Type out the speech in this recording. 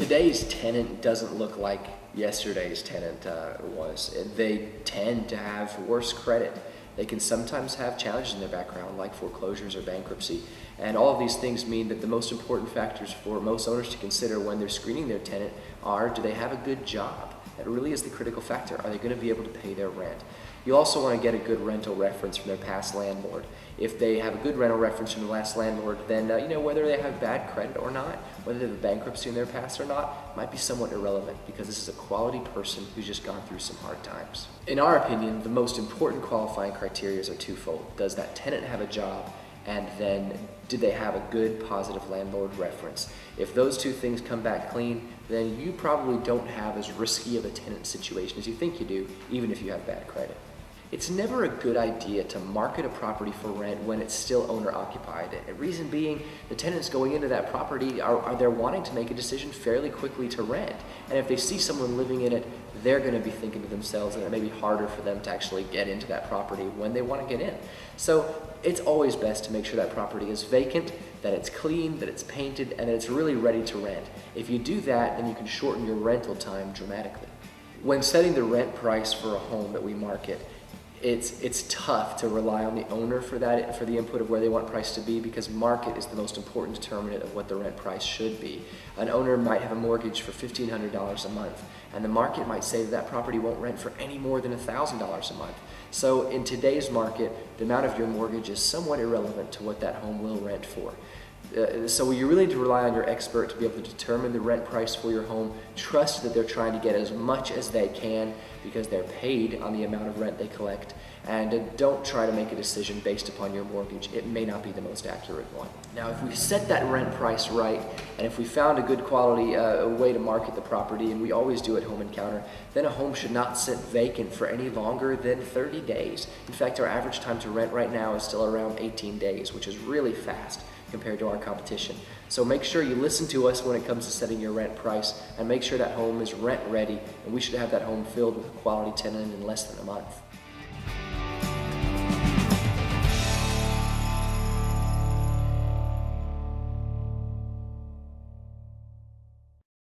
Today's tenant doesn't look like yesterday's tenant was. They tend to have worse credit. They can sometimes have challenges in their background like foreclosures or bankruptcy. And all of these things mean that the most important factors for most owners to consider when they're screening their tenant are, do they have a good job? That really is the critical factor. Are they going to be able to pay their rent? You also want to get a good rental reference from their past landlord. If they have a good rental reference from the last landlord, then whether they have bad credit or not, whether they have a bankruptcy in their past or not, might be somewhat irrelevant because this is a quality person who's just gone through some hard times. In our opinion, the most important qualifying criteria are twofold. Does that tenant have a job? And then, did they have a good, positive landlord reference? If those two things come back clean, then you probably don't have as risky of a tenant situation as you think you do, even if you have bad credit. It's never a good idea to market a property for rent when it's still owner-occupied. The reason being, the tenants going into that property they're wanting to make a decision fairly quickly to rent. And if they see someone living in it, they're going to be thinking to themselves that it may be harder for them to actually get into that property when they want to get in. So it's always best to make sure that property is vacant, that it's clean, that it's painted, and that it's really ready to rent. If you do that, then you can shorten your rental time dramatically. When setting the rent price for a home that we market, it's tough to rely on the owner for the input of where they want price to be, because market is the most important determinant of what the rent price should be. An owner might have a mortgage for $1,500 a month, and the market might say that property won't rent for any more than $1,000 a month. So in today's market, the amount of your mortgage is somewhat irrelevant to what that home will rent for. So you really need to rely on your expert to be able to determine the rent price for your home. Trust that they're trying to get as much as they can because they're paid on the amount of rent they collect. And don't try to make a decision based upon your mortgage. It may not be the most accurate one. Now, if we set that rent price right, and if we found a good quality way to market the property, and we always do at Home Encounter, then a home should not sit vacant for any longer than 30 days. In fact, our average time to rent right now is still around 18 days, which is really fast compared to our competition. So make sure you listen to us when it comes to setting your rent price, and make sure that home is rent ready, and we should have that home filled with a quality tenant in less than a month.